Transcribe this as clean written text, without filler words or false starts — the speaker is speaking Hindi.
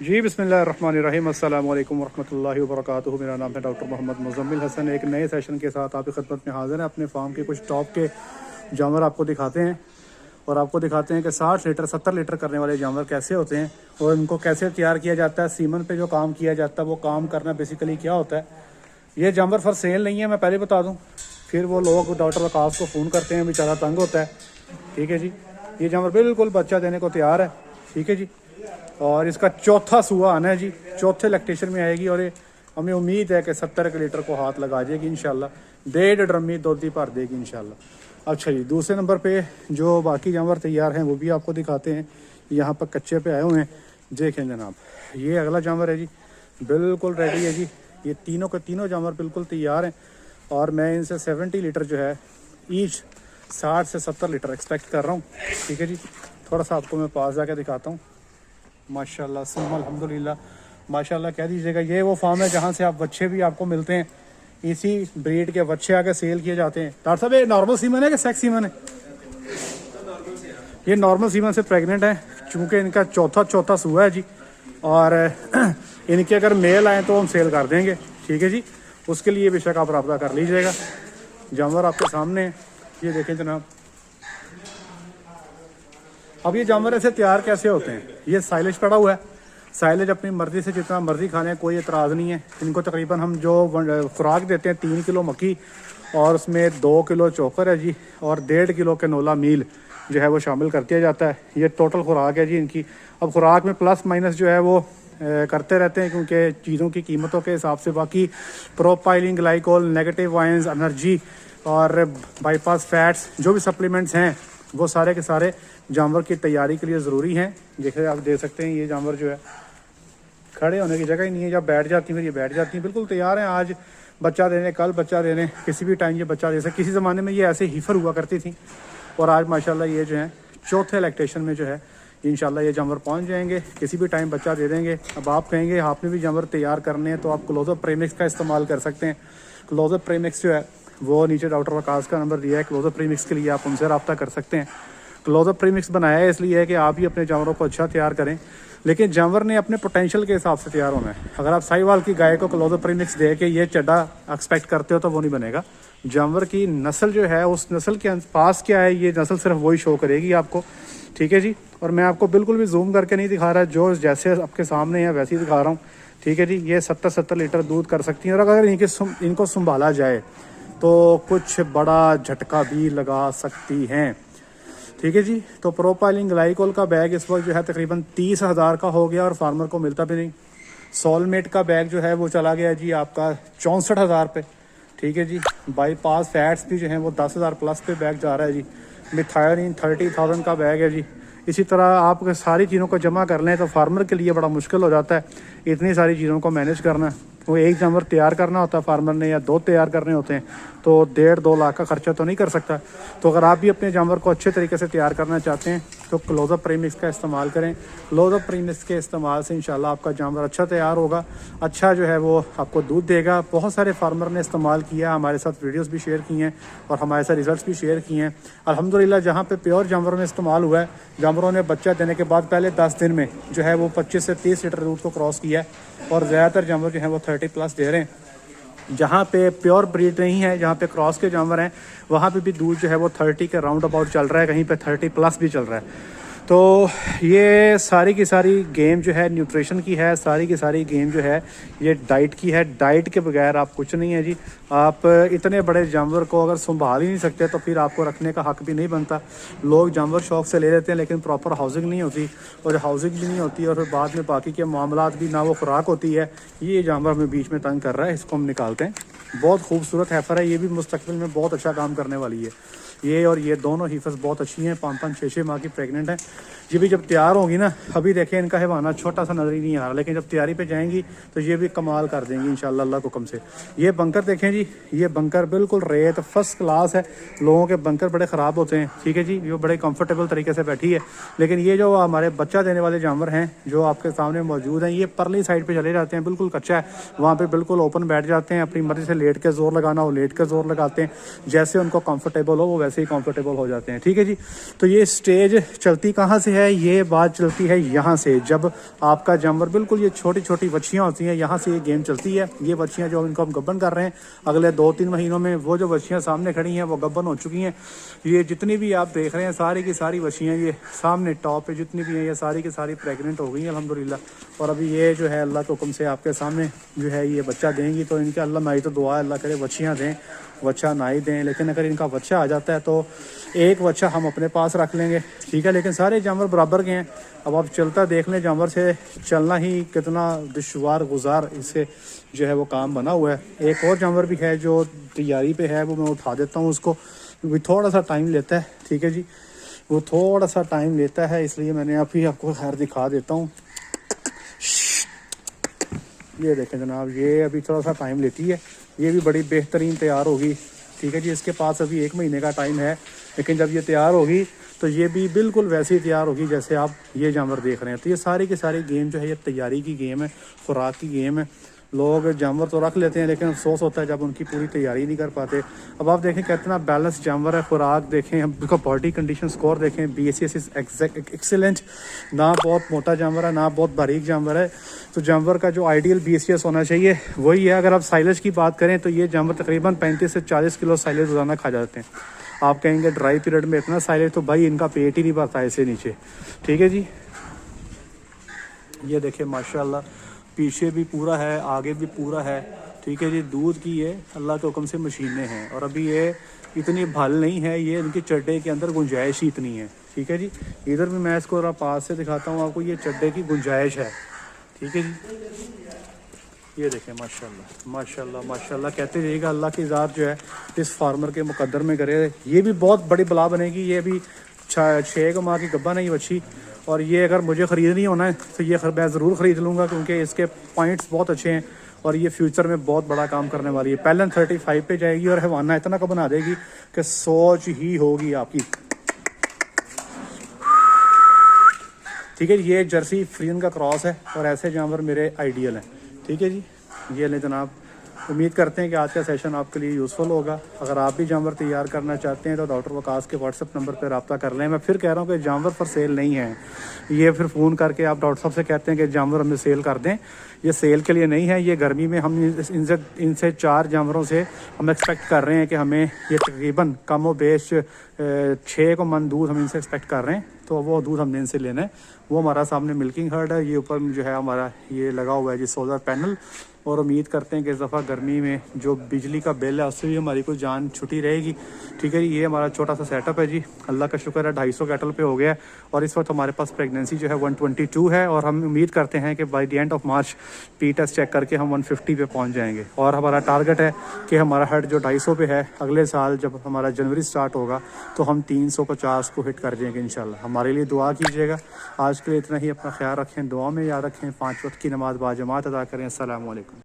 जी बिस्मिल्लाहिर्रहमानिर्रहीम अस्सलाम वालेकुम रहमतुल्लाहि व बरकातुहू। मेरा नाम है डॉक्टर मोहम्मद मुज़म्मिल हसन। एक नए सेशन के साथ आपकी खिदमत में हाज़िर है। अपने फार्म के कुछ टॉप के जानवर आपको दिखाते हैं और आपको दिखाते हैं कि 60 लीटर 70 लीटर करने वाले जानवर कैसे होते हैं और उनको कैसे तैयार किया जाता है। सीमन पे जो काम किया जाता है वो काम करना बेसिकली क्या होता है। ये जानवर फॉर सेल नहीं है, मैं पहले बता दूँ, फिर वो लोग डॉक्टर वकास को फ़ोन करते हैं, बेचारा तंग होता है। ठीक है जी, ये जानवर बिल्कुल बच्चा देने को तैयार है। ठीक है जी, और इसका चौथा सूआ आना है जी, चौथे लैक्टेशन में आएगी और ये हमें उम्मीद है कि 70 लीटर को हाथ लगा जाएगी इंशाल्लाह। 1.5 ड्रमी दूध ही भर देगी इंशाल्लाह। अच्छा जी, दूसरे नंबर पे जो बाकी जानवर तैयार हैं वो भी आपको दिखाते हैं। यहाँ पर कच्चे पे आए हुए हैं, देखें जनाब, ये अगला जानवर है जी, बिल्कुल रेडी है जी। ये तीनों के तीनों जानवर बिल्कुल तैयार हैं और मैं इनसे 70 लीटर जो है ईच 60 से 70 लीटर एक्सपेक्ट कर रहा हूँ। ठीक है जी, थोड़ा सा आपको मैं पास जाके दिखाता हूँ। माशाल्लाह सुम्मा अल्हम्दुलिल्लाह, माशाल्लाह कह दीजिएगा। ये वो फार्म है जहाँ से आप बच्चे भी आपको मिलते हैं, इसी ब्रीड के बच्चे आके सेल किए जाते हैं। डॉक्टर साहब, ये नॉर्मल सीमन है कि सेक्स सीमन है? ये नॉर्मल सीमन से प्रेग्नेंट है, चूँकि इनका चौथा सूआ है जी। और इनके अगर मेल आए तो हम सेल कर देंगे। ठीक है जी, उसके लिए बेशक आप रब्ता कर लीजिएगा। जानवर आपके सामने है, ये देखें जनाब। अब ये जानवर ऐसे तैयार कैसे होते हैं? ये साइलेज पड़ा हुआ है, साइलेज अपनी मर्ज़ी से जितना मर्ज़ी खा लें, कोई एतराज़ नहीं है। इनको तकरीबन हम जो खुराक देते हैं 3 किलो मक्की और उसमें 2 किलो चोकर है जी और 1.5 किलो कैनोला मील जो है वो शामिल कर दिया जाता है। ये टोटल खुराक है जी इनकी। अब खुराक में प्लस माइनस जो है वो करते रहते हैं, क्योंकि चीज़ों की कीमतों के हिसाब से। बाकी propylene glycol, negative ions, energy और बाईपास फैट्स जो भी सप्लीमेंट्स हैं वो सारे के सारे जानवर की तैयारी के लिए ज़रूरी हैं। जैसे आप देख सकते हैं, ये जानवर जो है खड़े होने की जगह ही नहीं है, जब बैठ जाती हैं फिर ये बैठ जाती हैं। बिल्कुल तैयार हैं आज बच्चा देने, कल बच्चा देने, किसी भी टाइम ये बच्चा दे सकते। किसी ज़माने में ये ऐसे हीफर हुआ करती थी और आज माशाल्लाह ये जो है चौथे लैक्टेशन में जो है इंशाल्लाह ये जानवर पहुंच जाएंगे, किसी भी टाइम बच्चा दे देंगे। अब आप कहेंगे आपने भी जानवर तैयार करने हैं तो आप क्लोजअप प्रीमिक्स का इस्तेमाल कर सकते हैं। क्लोजअप प्रीमिक्स जो है वो नीचे डॉक्टर वकास का नंबर दिया है, क्लोजअप प्रीमिक्स के लिए आप उनसे रब्ता कर सकते हैं। क्लोजअप प्रीमिक्स बनाया है इसलिए है कि आप ही अपने जानवरों को अच्छा तैयार करें, लेकिन जानवर ने अपने पोटेंशियल के हिसाब से तैयार होना है। अगर आप साहिवाल की गाय को क्लोजअप प्रीमिक्स दे के ये चड्डा एक्सपेक्ट करते हो तो वो नहीं बनेगा। जानवर की नस्ल जो है उस नस्ल के पास क्या है, ये नस्ल सिर्फ वही शो करेगी आपको। ठीक है जी, और मैं आपको बिल्कुल भी जूम करके नहीं दिखा रहा, जो जैसे आपके सामने है वैसे ही दिखा रहा हूँ। ठीक है जी, ये 70 लीटर दूध कर सकती हैं और अगर इनको संभाला जाए तो कुछ बड़ा झटका भी लगा सकती हैं। ठीक है जी, तो प्रोपाइलिन ग्लाइकोल का बैग इस वक्त जो है तकरीबन 30,000 का हो गया और फार्मर को मिलता भी नहीं। सोलमेट का बैग जो है वो चला गया जी आपका 64,000 पे। ठीक है जी, बाईपास फैट्स भी जो है वो 10,000 प्लस पे बैग जा रहा है जी। मिथायोनिन 30,000 का बैग है जी। इसी तरह आप सारी चीज़ों को जमा कर लें तो फार्मर के लिए बड़ा मुश्किल हो जाता है इतनी सारी चीज़ों को मैनेज करना। वो एक जानवर तैयार करना होता है फार्मर ने, या 2 तैयार करने होते हैं, तो 1.5-2 लाख का खर्चा तो नहीं कर सकता। तो अगर आप भी अपने जानवर को अच्छे तरीके से तैयार करना चाहते हैं तो क्लोजअप प्रीमिक्स का इस्तेमाल करें। क्लोजअप प्रीमिक्स के इस्तेमाल से इंशाल्लाह आपका जानवर अच्छा तैयार होगा, अच्छा जो है वो आपको दूध देगा। बहुत सारे फार्मर ने इस्तेमाल किया, हमारे साथ वीडियोस भी शेयर की हैं और हमारे साथ रिजल्ट्स भी शेयर किए हैं अल्हम्दुलिल्लाह। जहाँ पे प्योर जानवरों में इस्तेमाल हुआ है, जानवरों ने बच्चा देने के बाद पहले 10 दिन में जो है वो 25 से 30 लीटर दूध को क्रॉस किया है और ज़्यादातर जानवर जो है वो 30 प्लस दे रहे हैं। जहाँ पे प्योर ब्रीड नहीं है, जहाँ पे क्रॉस के जानवर हैं, वहाँ पे भी दूध जो है वो 30 के राउंड अबाउट चल रहा है, कहीं पे 30 प्लस भी चल रहा है। तो ये सारी की सारी गेम जो है न्यूट्रिशन की है, सारी की सारी गेम जो है ये डाइट की है। डाइट के बगैर आप कुछ नहीं है जी। आप इतने बड़े जानवर को अगर संभाल ही नहीं सकते तो फिर आपको रखने का हक भी नहीं बनता। लोग जानवर शौक से ले लेते हैं लेकिन प्रॉपर हाउसिंग नहीं होती, और हाउसिंग भी नहीं होती और फिर बाद में बाकी के मामलात भी ना वो खुराक होती है। ये जानवर हमें बीच में तंग कर रहा है, इसको हम निकालते हैं। बहुत खूबसूरत हैफर है, ये भी मुस्तकबिल में बहुत अच्छा काम करने वाली है। ये और ये दोनों हीफर्स बहुत अच्छी हैं, 5-5, 6-6 माह की प्रेग्नेंट हैं। ये भी जब तैयार होंगी ना, अभी देखें इनका हैवाना छोटा सा नजर ही नहीं आ रहा, लेकिन जब तैयारी पे जाएंगी तो ये भी कमाल कर देंगी इंशाल्लाह अल्लाह के हुक्म से। ये बंकर देखें जी, ये बंकर बिल्कुल रेत फर्स्ट क्लास है। लोगों के बंकर बड़े ख़राब होते हैं, ठीक है जी, ये बड़े कंफर्टेबल तरीके से बैठी है। लेकिन ये जो हमारे बच्चा देने वाले जानवर हैं जो आपके सामने मौजूद हैं, ये परली साइड पर चले जाते हैं, बिल्कुल कच्चा है, वहाँ पर बिल्कुल ओपन बैठ जाते हैं। अपनी मर्जी से लेट के जोर लगाना हो लेट के जोर लगाते हैं, जैसे उनको कम्फर्टेबल हो वो वैसे ही कंफर्टेबल हो जाते हैं। ठीक है जी। तो ये स्टेज चलती कहाँ से है, ये बात चलती है यहाँ से। जब आपका जानवर बिल्कुल ये छोटी छोटी बच्चियाँ होती हैं, यहाँ से ये गेम चलती है। ये बच्चियाँ जो इनको हम गब्बन कर रहे हैं, अगले 2-3 महीनों में वो जो बच्चियाँ सामने खड़ी हैं वो गब्बन हो चुकी हैं। ये जितनी भी आप देख रहे हैं सारी की सारी बच्चियाँ ये सामने टॉप पे जितनी भी हैं ये सारी की सारी प्रेग्नेंट हो गई हैं अल्हम्दुलिल्लाह। और अभी ये जो है अल्लाह के हुक्म से आपके सामने जो है ये बच्चा देंगी। तो इनके अल्लाह माई तो दुआ है अल्लाह करे बच्चियाँ दें, बच्चा ना ही दें। लेकिन अगर इनका बच्चा आ जाता है तो एक बच्चा हम अपने पास रख लेंगे। ठीक है। लेकिन सारे जानवर बराबर के हैं। अब आप चलता देख लें, जानवर से चलना ही कितना दुश्वार गुजार इससे जो है वो काम बना हुआ है। एक और जानवर भी है जो तैयारी पे है, वो मैं उठा देता हूँ उसको, भी थोड़ा सा टाइम लेता है। ठीक है जी। वो थोड़ा सा टाइम लेता है, इसलिए मैंने अभी आपको खैर दिखा देता हूँ। ये देखें जनाब, ये अभी थोड़ा सा टाइम लेती है। ये भी बड़ी बेहतरीन तैयार होगी। ठीक है जी। इसके पास अभी 1 महीने का टाइम है, लेकिन जब ये तैयार होगी तो ये भी बिल्कुल वैसे ही तैयार होगी जैसे आप ये जानवर देख रहे हैं। तो ये सारी के सारी गेम जो है ये तैयारी की गेम है, खुराक की गेम है। लोग जानवर तो रख लेते हैं लेकिन अफसोस होता है जब उनकी पूरी तैयारी नहीं कर पाते। अब आप देखें कितना बैलेंस जानवर है, खुराक देखें, हम उसका बॉडी कंडीशन स्कोर देखें, BACS इज एक्सेलेंट। ना बहुत मोटा जानवर है ना बहुत बारीक जानवर है। तो जानवर का जो आइडियल BACS होना चाहिए वही है। अगर आप साइलेज की बात करें तो ये जानवर तकरीबन 35 से 40 किलो साइलेज रोजाना खा जाते हैं। आप कहेंगे ड्राई पीरियड में इतना साइलेज, तो भाई इनका पेट ही नहीं भरता ऐसे नीचे। ठीक है जी। ये देखें माशाल्लाह, पीछे भी पूरा है, आगे भी पूरा है। ठीक है जी। दूध की ये अल्लाह के हुक्म से मशीनें हैं। और अभी ये इतनी भल नहीं है, ये इनके चड्डे के अंदर गुंजाइश ही इतनी है। ठीक है जी। इधर भी मैं इसको जरा पास से दिखाता हूँ आपको, ये चड्डे की गुंजाइश है। ठीक है जी। ये देखें माशाल्लाह माशाल्लाह माशाल्लाह, कहते जाइएगा अल्लाह की ज़ात जो है इस फार्मर के मुकद्दर में करे। ये भी बहुत बड़ी बला बनेगी। ये भी 6 माह की गब्बा नहीं बच्ची। और ये अगर मुझे ख़रीदनी होना है तो ये मैं ज़रूर ख़रीद लूँगा, क्योंकि इसके पॉइंट्स बहुत अच्छे हैं और ये फ्यूचर में बहुत बड़ा काम करने वाली है। पहले 35 पे जाएगी और हवाना इतना का बना देगी कि सोच ही होगी आपकी। ठीक है। ये जर्सी फ्रीजन का क्रॉस है और ऐसे जानवर मेरे आइडियल हैं। ठीक है जी। ये ले जनाब, उम्मीद करते हैं कि आज का सेशन आपके लिए यूज़फुल होगा। अगर आप भी जानवर तैयार करना चाहते हैं तो डॉक्टर वकास के व्हाट्सएप नंबर पर रब्ता कर लें। मैं फिर कह रहा हूँ कि जानवर फॉर सेल नहीं है। ये फिर फ़ोन करके आप डॉक्टर साहब से कहते हैं कि जानवर हमें सेल कर दें, ये सेल के लिए नहीं है। ये गर्मी में हम इनसे 4 जानवरों से हम एक्सपेक्ट कर रहे हैं कि हमें ये तकरीबन कम व बेश 6 को मन दूध हम इनसे एक्सपेक्ट कर रहे हैं। तो वो दूध हमने इनसे लेना है। वो हमारा सामने मिल्किंग हर्ड है। ये ऊपर जो है हमारा ये लगा हुआ है जी सोलर पैनल। और उम्मीद करते हैं कि इस दफ़ा गर्मी में जो बिजली का बिल है उससे भी हमारी कुछ जान छुटी रहेगी। ठीक है जी। ये हमारा छोटा सा सेटअप है जी। अल्लाह का शुक्र है 250 कैटल पे हो गया है। और इस वक्त हमारे पास प्रेगनेंसी जो है 122 है। और हम उम्मीद करते हैं कि by the end of March P test check करके हम 150 पे पहुंच जाएंगे। और हमारा टारगेट है कि हमारा हर्ड जो 250 पे है, अगले साल जब हमारा जनवरी स्टार्ट होगा तो हम 350 को हिट कर जाएंगे इंशाल्लाह। हमारे लिए दुआ कीजिएगा। आज के लिए इतना ही। अपना ख्याल रखें, दुआ में याद रखें, 5 वक्त की नमाज़ बाजमात अदा करें। अस्सलाम वालेकुम।